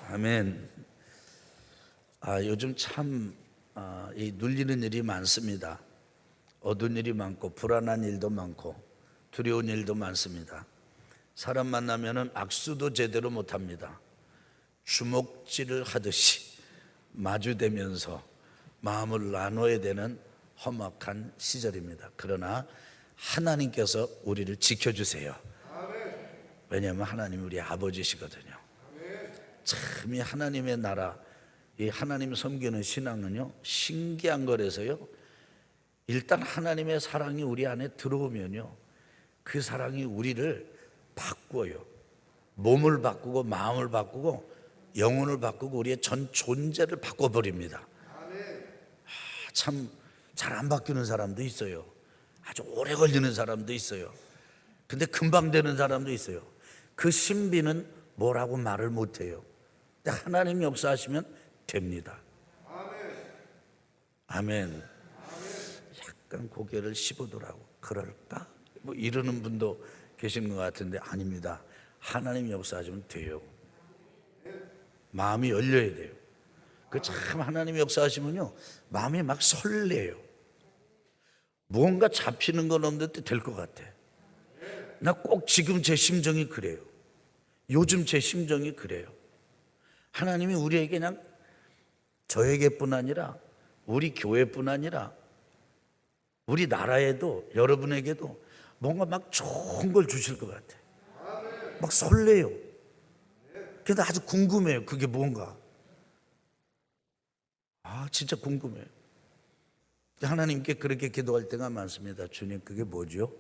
아멘. 요즘 참 이 눌리는 일이 많습니다. 어두운 일이 많고 불안한 일도 많고 두려운 일도 많습니다. 사람 만나면은 악수도 제대로 못합니다. 주먹질을 하듯이 마주대면서 마음을 나눠야 되는 험악한 시절입니다. 그러나 하나님께서 우리를 지켜주세요. 왜냐하면 하나님이 우리 아버지시거든요. 참 이 하나님의 나라, 이 하나님 섬기는 신앙은요 신기한 거라서요, 일단 하나님의 사랑이 우리 안에 들어오면요 그 사랑이 우리를 바꾸어요. 몸을 바꾸고 마음을 바꾸고 영혼을 바꾸고 우리의 전 존재를 바꿔버립니다. 참 잘 안 바뀌는 사람도 있어요. 아주 오래 걸리는 사람도 있어요. 근데 금방 되는 사람도 있어요. 그 신비는 뭐라고 말을 못해요. 근데 하나님이 역사하시면 됩니다. 아멘. 약간 고개를 씹으더라고. 그럴까? 뭐 이러는 분도 계신 것 같은데 아닙니다. 하나님이 역사하시면 돼요. 마음이 열려야 돼요. 그 참 하나님이 역사하시면요 마음이 막 설레요. 무언가 잡히는 건 없는데 될 것 같아. 나 꼭 지금 제 심정이 그래요. 요즘 제 심정이 그래요. 하나님이 우리에게 그냥 저에게뿐 아니라 우리 교회뿐 아니라 우리 나라에도 여러분에게도 뭔가 막 좋은 걸 주실 것 같아. 막 설레요. 그래도 아주 궁금해요. 그게 뭔가. 진짜 궁금해요. 하나님께 그렇게 기도할 때가 많습니다. 주님, 그게 뭐죠?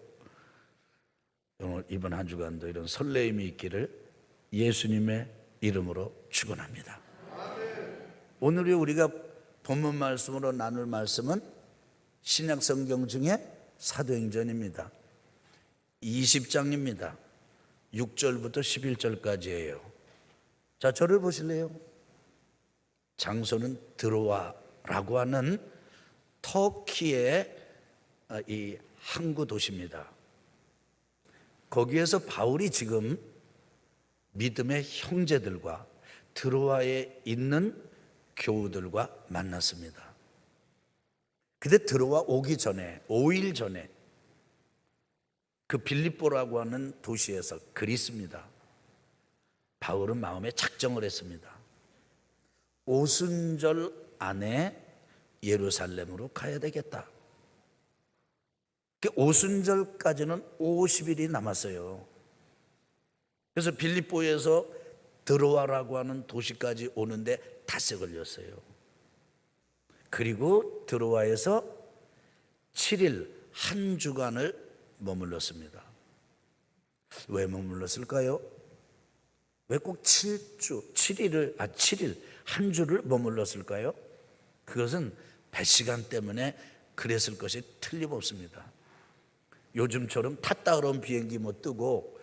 오늘 이번 한 주간도 이런 설레임이 있기를 예수님의 이름으로 축원합니다. 오늘 우리가 본문 말씀으로 나눌 말씀은 신약 성경 중에 사도행전입니다. 20장입니다. 6절부터 11절까지예요. 자, 저를 보실래요? 장소는 드로아라고 하는 터키의 이 항구 도시입니다. 거기에서 바울이 지금 믿음의 형제들과 드로아에 있는 교우들과 만났습니다. 근데 드로아 오기 전에 5일 전에 그 빌립보라고 하는 도시에서 글이 있습니다. 바울은 마음에 작정을 했습니다. 오순절 안에 예루살렘으로 가야 되겠다. 오순절까지는 50일이 남았어요. 그래서 빌립보에서 드로아라고 하는 도시까지 오는데 닷새 걸렸어요. 그리고 드로아에서 7일 한 주간을 머물렀습니다. 왜 머물렀을까요? 왜 꼭 7일 한 주를 머물렀을까요? 그것은 배 시간 때문에 그랬을 것이 틀림없습니다. 요즘처럼 탔다 그러면 비행기 못 뜨고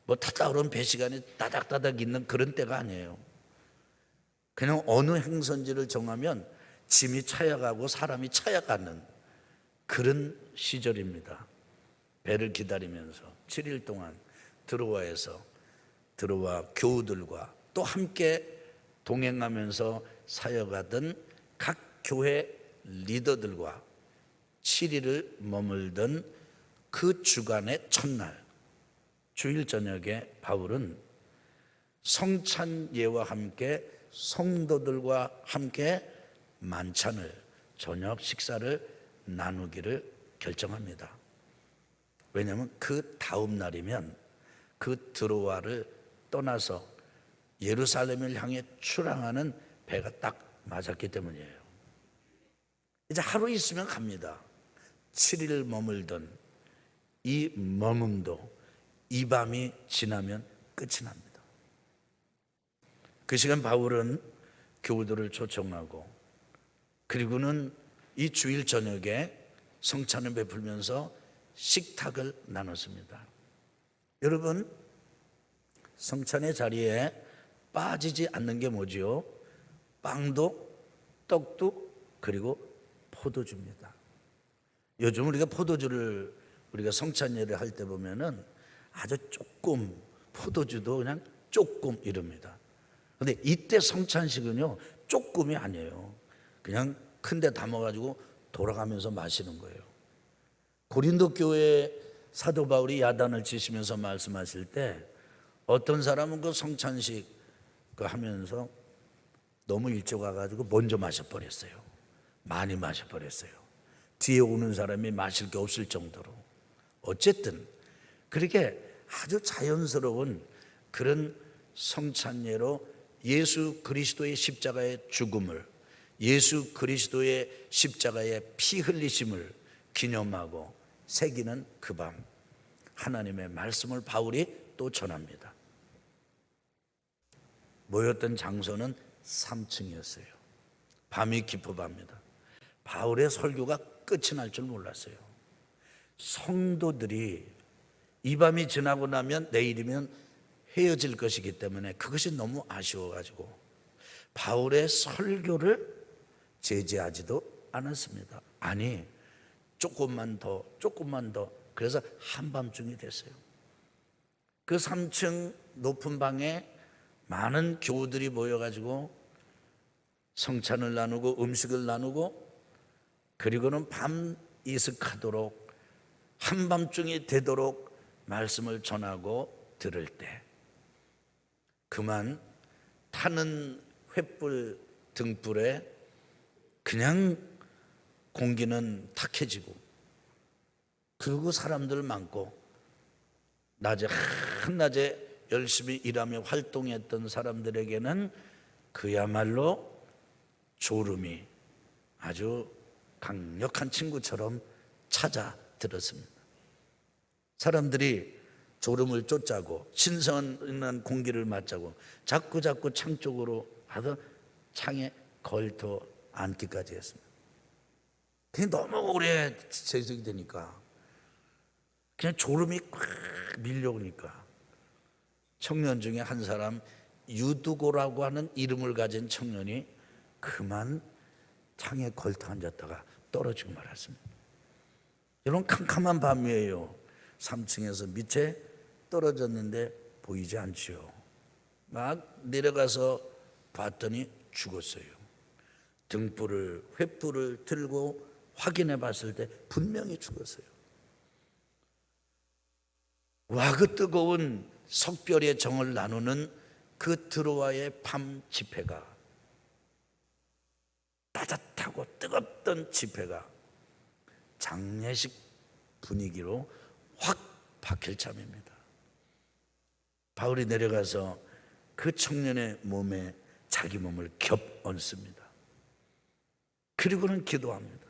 뭐 탔다 그러면 배 시간이 따닥따닥 있는 그런 때가 아니에요. 그냥 어느 행선지를 정하면 짐이 차야가고 사람이 차야가는 그런 시절입니다. 배를 기다리면서 7일 동안 드로아에서 드로아 교우들과 또 함께 동행하면서 사역하던 각 교회 리더들과 7일을 머물던 그 주간의 첫날 주일 저녁에 바울은 성찬예와 함께 성도들과 함께 만찬을, 저녁 식사를 나누기를 결정합니다. 왜냐하면 그 다음 날이면 그 드로아를 떠나서 예루살렘을 향해 출항하는 배가 딱 맞았기 때문이에요. 이제 하루 있으면 갑니다. 7일 머물던 이 머문도 이 밤이 지나면 끝이 납니다. 그 시간 바울은 교우들을 초청하고 그리고는 이 주일 저녁에 성찬을 베풀면서 식탁을 나눴습니다. 여러분, 성찬의 자리에 빠지지 않는 게 뭐지요? 빵도 떡도 그리고 포도주입니다. 요즘 우리가 포도주를 우리가 성찬예를 할 때 보면은 아주 조금 포도주도 그냥 조금 이럽니다. 근데 이때 성찬식은요 조금이 아니에요. 그냥 큰 데 담아가지고 돌아가면서 마시는 거예요. 고린도 교회에 사도 바울이 야단을 치시면서 말씀하실 때 어떤 사람은 그 성찬식 하면서 너무 일찍 와가지고 먼저 마셔버렸어요. 많이 마셔버렸어요. 뒤에 오는 사람이 마실 게 없을 정도로. 어쨌든 그렇게 아주 자연스러운 그런 성찬예로 예수 그리스도의 십자가의 죽음을, 예수 그리스도의 십자가의 피 흘리심을 기념하고 새기는 그 밤, 하나님의 말씀을 바울이 또 전합니다. 모였던 장소는 3층이었어요. 밤이 깊어갑니다. 바울의 설교가 끝이 날 줄 몰랐어요. 성도들이 이 밤이 지나고 나면 내일이면 헤어질 것이기 때문에 그것이 너무 아쉬워가지고 바울의 설교를 제지하지도 않았습니다. 아니, 조금만 더 그래서 한밤중이 됐어요. 그 3층 높은 방에 많은 교우들이 모여가지고 성찬을 나누고 음식을 나누고, 그리고는 밤 이슥하도록 한밤중이 되도록 말씀을 전하고 들을 때 그만 타는 횃불 등불에 그냥 공기는 탁해지고, 그리고 사람들 많고, 낮에 한낮에 열심히 일하며 활동했던 사람들에게는 그야말로 졸음이 아주 강력한 친구처럼 찾아들었습니다. 사람들이 졸음을 쫓자고 신선한 공기를 맞자고 자꾸 창 쪽으로 하다 창에 걸터 앉기까지 했습니다. 그게 너무 오래 재석이 되니까 그냥 졸음이 꽉 밀려오니까 청년 중에 한 사람, 유두고라고 하는 이름을 가진 청년이 그만 창에 걸터 앉았다가 떨어지고 말았습니다. 이런 캄캄한 밤이에요. 3층에서 밑에 떨어졌는데 보이지 않지요. 막 내려가서 봤더니 죽었어요. 횃불을 들고 확인해 봤을 때 분명히 죽었어요. 와, 그 뜨거운 석별의 정을 나누는 그 드로아의 밤 집회가, 따뜻하고 뜨겁던 집회가 장례식 분위기로 확 바뀔 참입니다. 바울이 내려가서 그 청년의 몸에 자기 몸을 겹 얹습니다. 그리고는 기도합니다.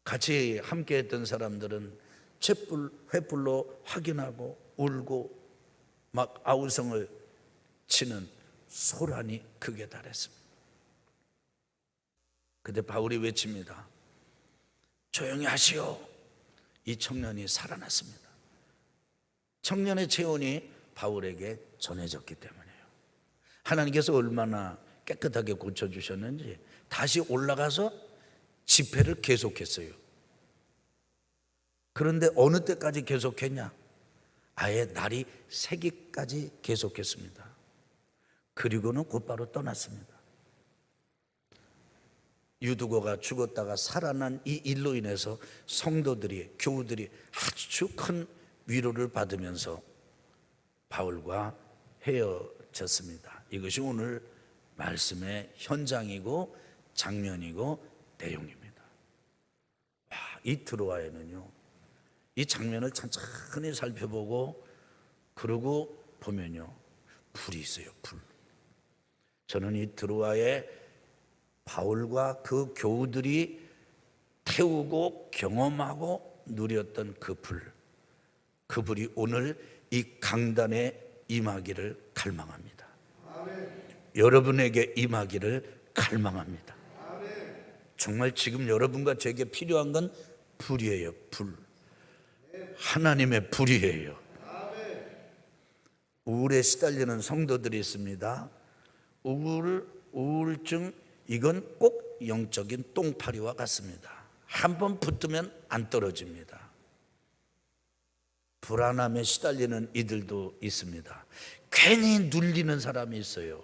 같이 함께 했던 사람들은 횃불로 확인하고 울고 막 아우성을 치는 소란이 극에 달했습니다. 그때 바울이 외칩니다. 조용히 하시오. 이 청년이 살아났습니다. 청년의 체온이 바울에게 전해졌기 때문이에요. 하나님께서 얼마나 깨끗하게 고쳐주셨는지 다시 올라가서 집회를 계속했어요. 그런데 어느 때까지 계속했냐? 아예 날이 새기까지 계속했습니다. 그리고는 곧바로 떠났습니다. 유두고가 죽었다가 살아난 이 일로 인해서 성도들이, 교우들이 아주 큰 위로를 받으면서 바울과 헤어졌습니다. 이것이 오늘 말씀의 현장이고 장면이고 내용입니다. 이 드로아에는요, 이 장면을 천천히 살펴보고 그러고 보면요, 불이 있어요. 불. 저는 이 드로아에 바울과 그 교우들이 태우고 경험하고 누렸던 그 불, 그 불이 오늘 이 강단에 임하기를 갈망합니다. 아멘. 여러분에게 임하기를 갈망합니다. 아멘. 정말 지금 여러분과 제게 필요한 건 불이에요. 불. 하나님의 불이에요. 아멘. 우울에 시달리는 성도들이 있습니다. 우울증, 이건 꼭 영적인 똥파리와 같습니다. 한번 붙으면 안 떨어집니다. 불안함에 시달리는 이들도 있습니다. 괜히 눌리는 사람이 있어요.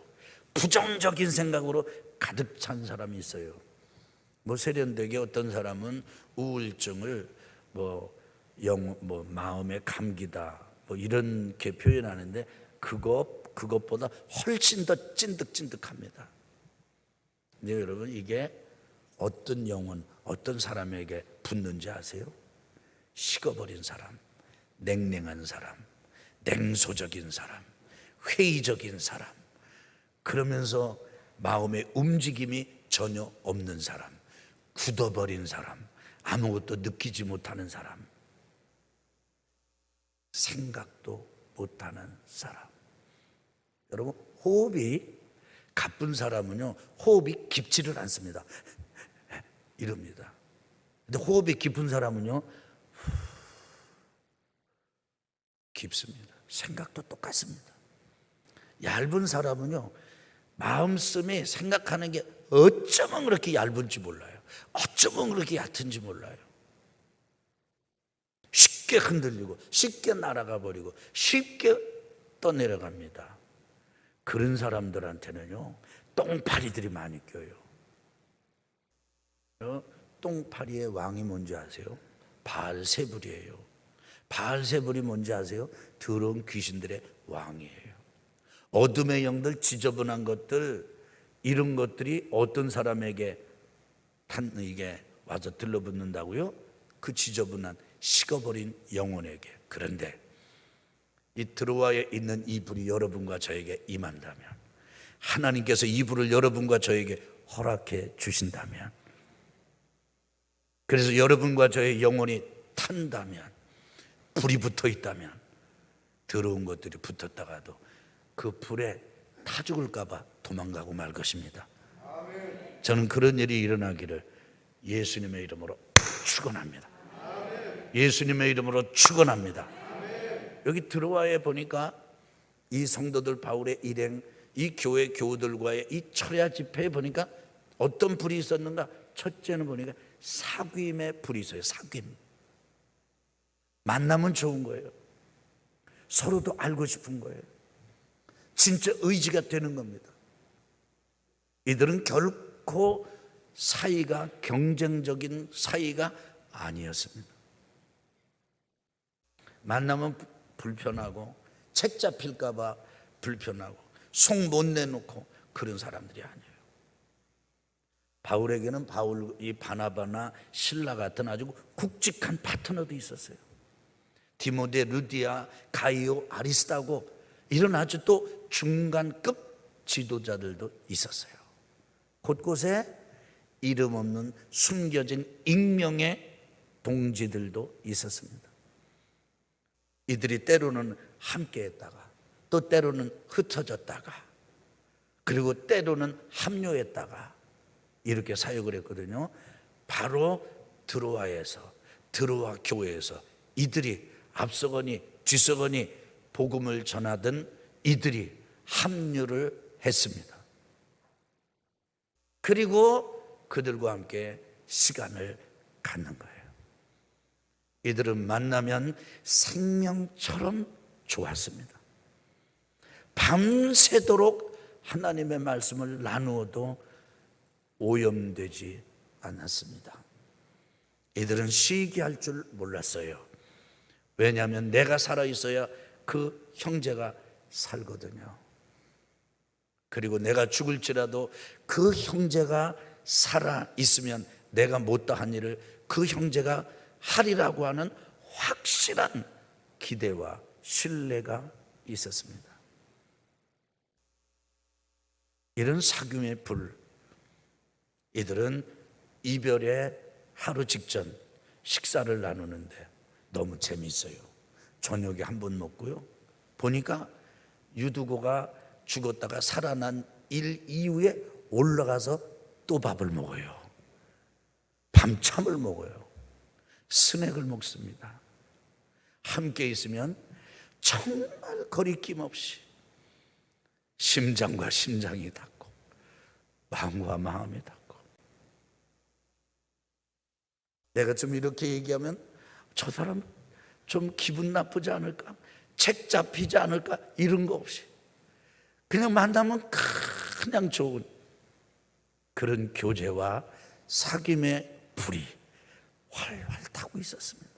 부정적인 생각으로 가득 찬 사람이 있어요. 세련되게 어떤 사람은 우울증을 마음의 감기다 이렇게 표현하는데 그것보다 훨씬 더 찐득찐득합니다. 근데 여러분, 이게 어떤 영혼, 어떤 사람에게 붙는지 아세요? 식어버린 사람, 냉랭한 사람, 냉소적인 사람, 회의적인 사람, 그러면서 마음의 움직임이 전혀 없는 사람, 굳어버린 사람, 아무것도 느끼지 못하는 사람, 생각도 못하는 사람. 여러분, 호흡이 가쁜 사람은요, 호흡이 깊지를 않습니다. 이럽니다. 근데 호흡이 깊은 사람은요, 깊습니다. 생각도 똑같습니다. 얇은 사람은요, 마음씀이 생각하는 게 어쩌면 그렇게 얇은지 몰라요. 어쩌면 그렇게 얕은지 몰라요. 쉽게 흔들리고 쉽게 날아가 버리고 쉽게 떠내려갑니다. 그런 사람들한테는요, 똥파리들이 많이 껴요. 똥파리의 왕이 뭔지 아세요? 바알세불이에요. 바알세불이 뭔지 아세요? 더러운 귀신들의 왕이에요. 어둠의 영들, 지저분한 것들, 이런 것들이 어떤 사람에게 이게 와서 들러붙는다고요? 그 지저분한 식어버린 영혼에게. 그런데 이 드로아에 있는 이 불이 여러분과 저에게 임한다면, 하나님께서 이 불을 여러분과 저에게 허락해 주신다면, 그래서 여러분과 저의 영혼이 탄다면, 불이 붙어 있다면, 더러운 것들이 붙었다가도 그 불에 타 죽을까 봐 도망가고 말 것입니다. 저는 그런 일이 일어나기를 예수님의 이름으로 축원합니다. 예수님의 이름으로 축원합니다. 여기 드로아에 보니까 이 성도들 바울의 일행, 이 교회 교우들과의 이 철야 집회에 보니까 어떤 불이 있었는가? 첫째는 보니까 사귐의 불이 있어요. 사귐. 만나면 좋은 거예요. 서로도 알고 싶은 거예요. 진짜 의지가 되는 겁니다. 이들은 결코 사이가 경쟁적인 사이가 아니었습니다. 만나면 불편하고 책 잡힐까 봐 불편하고 속 못 내놓고 그런 사람들이 아니에요. 바울에게는 이 바나바나 실라 같은 아주 굵직한 파트너도 있었어요. 디모데, 루디아, 가이오, 아리스타고 이런 아주 또 중간급 지도자들도 있었어요. 곳곳에 이름 없는 숨겨진 익명의 동지들도 있었습니다. 이들이 때로는 함께 했다가 또 때로는 흩어졌다가 그리고 때로는 합류했다가 이렇게 사역을 했거든요. 바로 드로아 교회에서 이들이 앞서거니 뒤서거니 복음을 전하던 이들이 합류를 했습니다. 그리고 그들과 함께 시간을 갖는 거예요. 이들은 만나면 생명처럼 좋았습니다. 밤새도록 하나님의 말씀을 나누어도 오염되지 않았습니다. 이들은 쉬게 할 줄 몰랐어요. 왜냐하면 내가 살아있어야 그 형제가 살거든요. 그리고 내가 죽을지라도 그 형제가 살아있으면 내가 못다한 일을 그 형제가 하리라고 하는 확실한 기대와 신뢰가 있었습니다. 이런 사귐의 불, 이들은 이별의 하루 직전 식사를 나누는데 너무 재미있어요. 저녁에 한 번 먹고요, 보니까 유두고가 죽었다가 살아난 일 이후에 올라가서 또 밥을 먹어요. 밤참을 먹어요. 스낵을 먹습니다. 함께 있으면 정말 거리낌 없이 심장과 심장이 닿고 마음과 마음이 닿고, 내가 좀 이렇게 얘기하면 저 사람 좀 기분 나쁘지 않을까? 책 잡히지 않을까? 이런 거 없이 그냥 만나면 그냥 좋은 그런 교제와 사귐의 불이 활활 타고 있었습니다.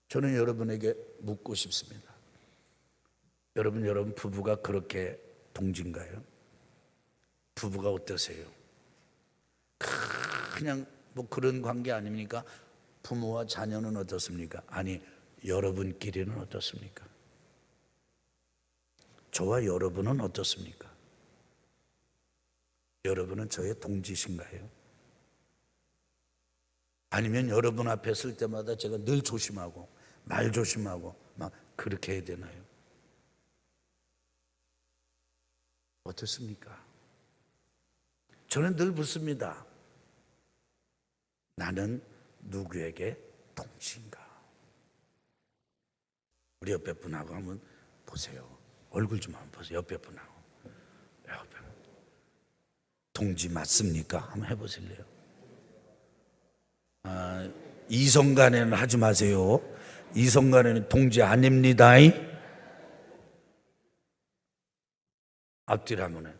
저는 여러분에게 묻고 싶습니다. 여러분 부부가 그렇게 동지인가요? 부부가 어떠세요? 그냥 뭐 그런 관계 아닙니까? 부모와 자녀는 어떻습니까? 아니, 여러분끼리는 어떻습니까? 저와 여러분은 어떻습니까? 여러분은 저의 동지신가요? 아니면 여러분 앞에 설 때마다 제가 늘 조심하고 말 조심하고 막 그렇게 해야 되나요? 어떻습니까? 저는 늘 묻습니다. 나는 누구에게 동지인가? 우리 옆에 분하고 한번 보세요. 얼굴 좀 한번 보세요. 옆에 분하고. 동지 맞습니까? 한번 해보실래요? 이성간에는 하지 마세요. 이성간에는 동지 아닙니다. 앞뒤로 하면은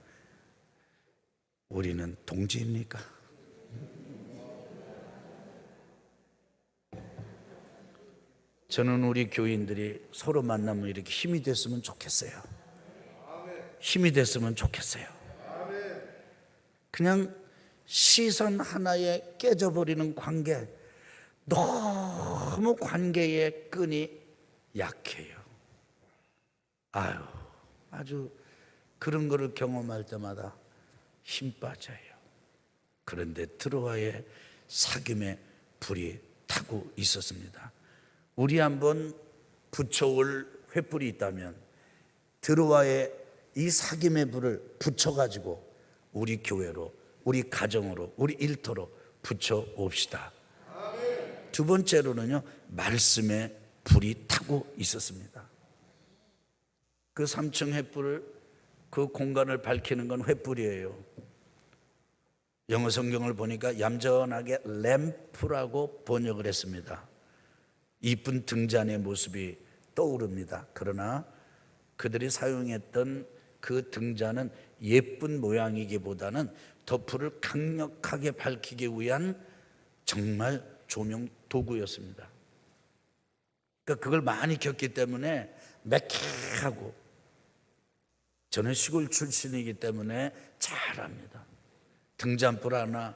우리는 동지입니까? 저는 우리 교인들이 서로 만나면 이렇게 힘이 됐으면 좋겠어요. 힘이 됐으면 좋겠어요. 그냥 시선 하나에 깨져버리는 관계, 너무 관계의 끈이 약해요. 아주 그런 거를 경험할 때마다 힘 빠져요. 그런데 드로아의 사귐의 불이 타고 있었습니다. 우리 한번 붙여올 횃불이 있다면 드로아의 이 사귐의 불을 붙여가지고 우리 교회로, 우리 가정으로, 우리 일터로 붙여옵시다. 두 번째로는요, 말씀의 불이 타고 있었습니다. 그 3층 횃불을, 그 공간을 밝히는 건 횃불이에요. 영어 성경을 보니까 얌전하게 램프라고 번역을 했습니다. 이쁜 등잔의 모습이 떠오릅니다. 그러나 그들이 사용했던 그 등잔은 예쁜 모양이기보다는 더 불을 강력하게 밝히기 위한 정말 조명 도구였습니다. 그러니까 그걸 많이 겪기 때문에 매캐하고, 저는 시골 출신이기 때문에 잘 압니다. 등잔불 하나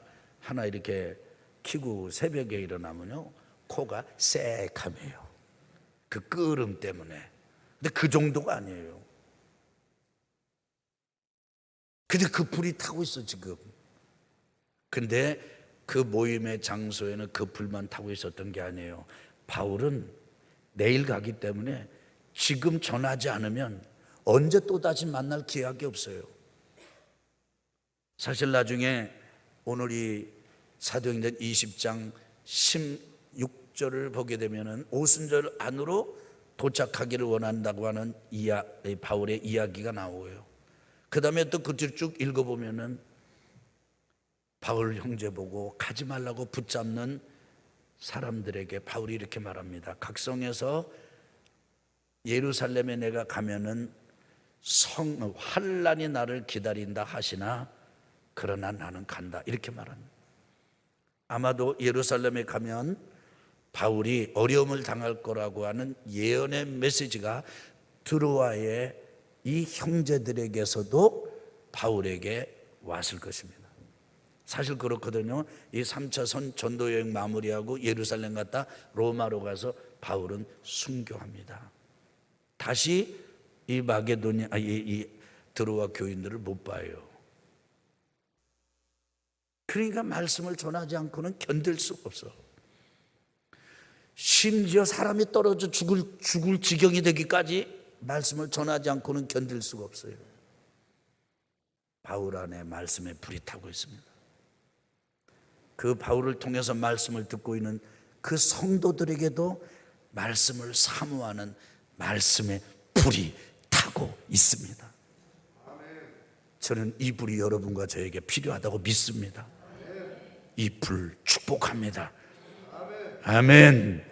이렇게 켜고 새벽에 일어나면요, 코가 새카매요. 그 끄름 때문에. 근데 그 정도가 아니에요. 근데 그 불이 타고 있어 지금. 근데 그 모임의 장소에는 그 불만 타고 있었던 게 아니에요. 바울은 내일 가기 때문에 지금 전하지 않으면 언제 또다시 만날 기약이 없어요. 사실 나중에 오늘 이 사도행전 20장 16절을 보게 되면은 오순절 안으로 도착하기를 원한다고 하는 바울의 이야기가 나오고요. 그 다음에 또 그 뒤를 쭉 읽어보면은 바울 형제 보고 가지 말라고 붙잡는 사람들에게 바울이 이렇게 말합니다. 각성에서 예루살렘에 내가 가면은 환난이 나를 기다린다 하시나 그러나 나는 간다, 이렇게 말합니다. 아마도 예루살렘에 가면 바울이 어려움을 당할 거라고 하는 예언의 메시지가 드로아의 이 형제들에게서도 바울에게 왔을 것입니다. 사실 그렇거든요. 이 3차 전도 여행 마무리하고 예루살렘 갔다 로마로 가서 바울은 순교합니다. 다시 이 마게도냐, 이 드로아 교인들을 못 봐요. 그러니까 말씀을 전하지 않고는 견딜 수가 없어. 심지어 사람이 떨어져 죽을 지경이 되기까지 말씀을 전하지 않고는 견딜 수가 없어요. 바울 안에 말씀의 불이 타고 있습니다. 그 바울을 통해서 말씀을 듣고 있는 그 성도들에게도 말씀을 사모하는 말씀의 불이 타고 있습니다. 저는 이 불이 여러분과 저에게 필요하다고 믿습니다. 이 불 축복합니다. 아멘.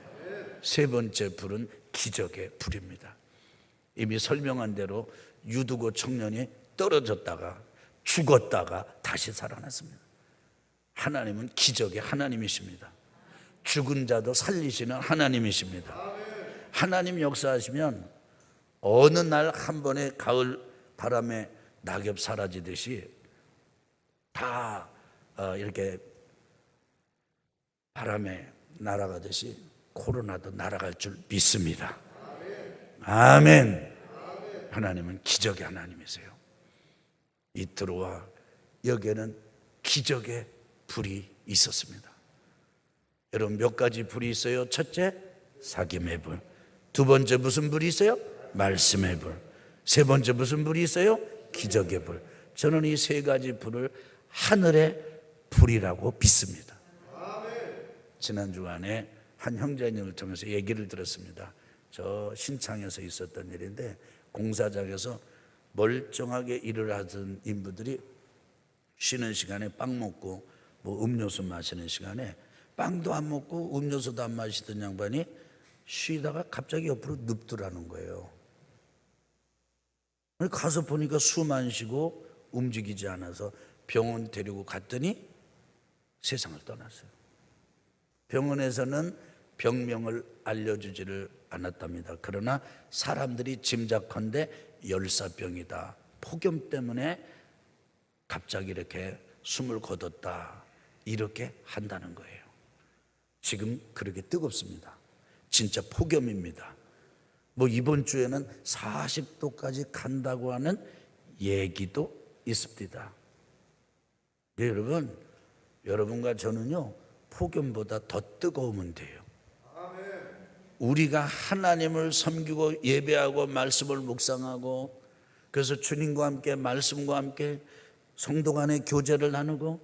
세 번째 불은 기적의 불입니다. 이미 설명한 대로 유두고 청년이 떨어졌다가 죽었다가 다시 살아났습니다. 하나님은 기적의 하나님이십니다. 죽은 자도 살리시는 하나님이십니다. 하나님 역사하시면 어느 날 한 번에 가을 바람에 낙엽 사라지듯이 다 이렇게 바람에 날아가듯이 코로나도 날아갈 줄 믿습니다. 아멘. 하나님은 기적의 하나님이세요. 이트로와 여기에는 기적의 불이 있었습니다. 여러분, 몇 가지 불이 있어요? 첫째, 사귐의 불. 두 번째 무슨 불이 있어요? 말씀의 불. 세 번째 무슨 불이 있어요? 기적의 불. 저는 이 세 가지 불을 하늘의 불이라고 믿습니다. 지난 주간에 한 형제님을 통해서 얘기를 들었습니다. 저 신창에서 있었던 일인데, 공사장에서 멀쩡하게 일을 하던 인부들이 쉬는 시간에 빵 먹고 뭐 음료수 마시는 시간에 빵도 안 먹고 음료수도 안 마시던 양반이 쉬다가 갑자기 옆으로 눕더라는 거예요. 가서 보니까 숨 안 쉬고 움직이지 않아서 병원 데리고 갔더니 세상을 떠났어요. 병원에서는 병명을 알려주지를 않았답니다. 그러나 사람들이 짐작컨대 열사병이다, 폭염 때문에 갑자기 이렇게 숨을 거뒀다, 이렇게 한다는 거예요. 지금 그렇게 뜨겁습니다. 진짜 폭염입니다. 뭐 이번 주에는 40도까지 간다고 하는 얘기도 있습니다. 네, 여러분과 저는요, 폭염보다 더 뜨거우면 돼요. 우리가 하나님을 섬기고 예배하고 말씀을 묵상하고, 그래서 주님과 함께 말씀과 함께 성도 간의 교제를 나누고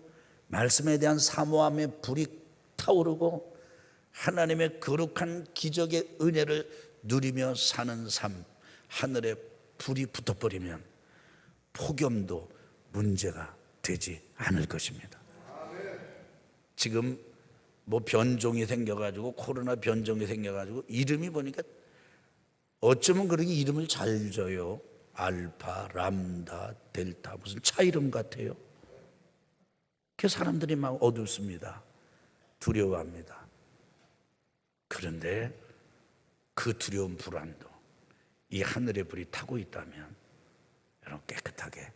말씀에 대한 사모함의 불이 타오르고 하나님의 거룩한 기적의 은혜를 누리며 사는 삶, 하늘에 불이 붙어버리면 폭염도 문제가 되지 않을 것입니다. 지금 뭐 변종이 생겨가지고, 코로나 변종이 생겨가지고 이름이 보니까 어쩌면 그렇게 이름을 잘 져요. 알파, 람다, 델타, 무슨 차 이름 같아요. 그 사람들이 막 어둡습니다. 두려워합니다. 그런데 그 두려운 불안도 이 하늘의 불이 타고 있다면 여러분 깨끗하게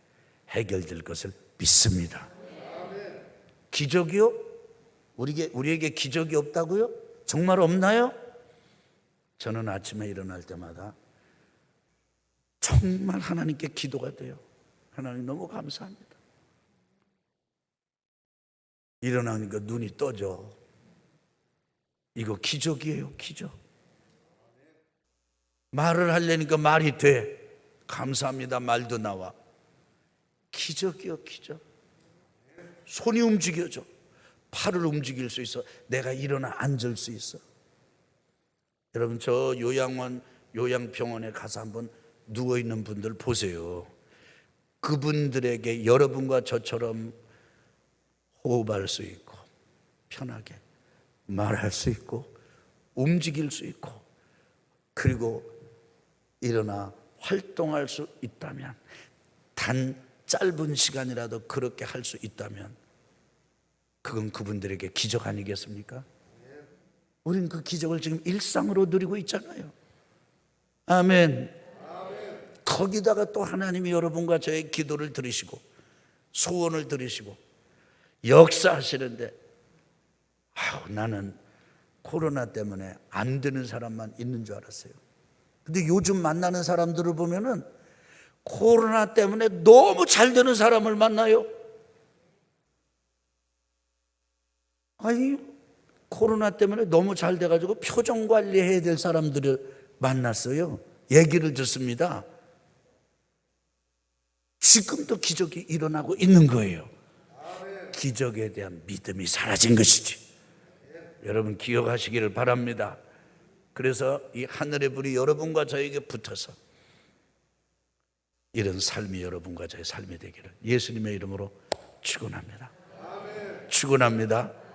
해결될 것을 믿습니다. 기적이요? 우리에게 기적이 없다고요? 정말 없나요? 저는 아침에 일어날 때마다 정말 하나님께 기도가 돼요. 하나님 너무 감사합니다. 일어나니까 눈이 떠져. 이거 기적이에요, 기적. 말을 하려니까 말이 돼. 감사합니다, 말도 나와. 기적이요, 기적. 손이 움직여져. 팔을 움직일 수 있어. 내가 일어나 앉을 수 있어. 여러분, 저 요양병원에 가서 한번 누워있는 분들 보세요. 그분들에게 여러분과 저처럼 호흡할 수 있고 편하게 말할 수 있고 움직일 수 있고 그리고 일어나 활동할 수 있다면, 단 짧은 시간이라도 그렇게 할 수 있다면 그건 그분들에게 기적 아니겠습니까? 우리는 그 기적을 지금 일상으로 누리고 있잖아요. 아멘. 거기다가 또 하나님이 여러분과 저의 기도를 들으시고 소원을 들으시고 역사하시는데, 나는 코로나 때문에 안 되는 사람만 있는 줄 알았어요. 근데 요즘 만나는 사람들을 보면은 코로나 때문에 너무 잘 되는 사람을 만나요. 아니, 코로나 때문에 너무 잘 돼가지고 표정 관리해야 될 사람들을 만났어요. 얘기를 듣습니다. 지금도 기적이 일어나고 있는 거예요. 기적에 대한 믿음이 사라진 것이지. 여러분 기억하시기를 바랍니다. 그래서 이 하늘의 불이 여러분과 저에게 붙어서 이런 삶이 여러분과 저의 삶이 되기를 예수님의 이름으로 축원합니다. 축원합니다.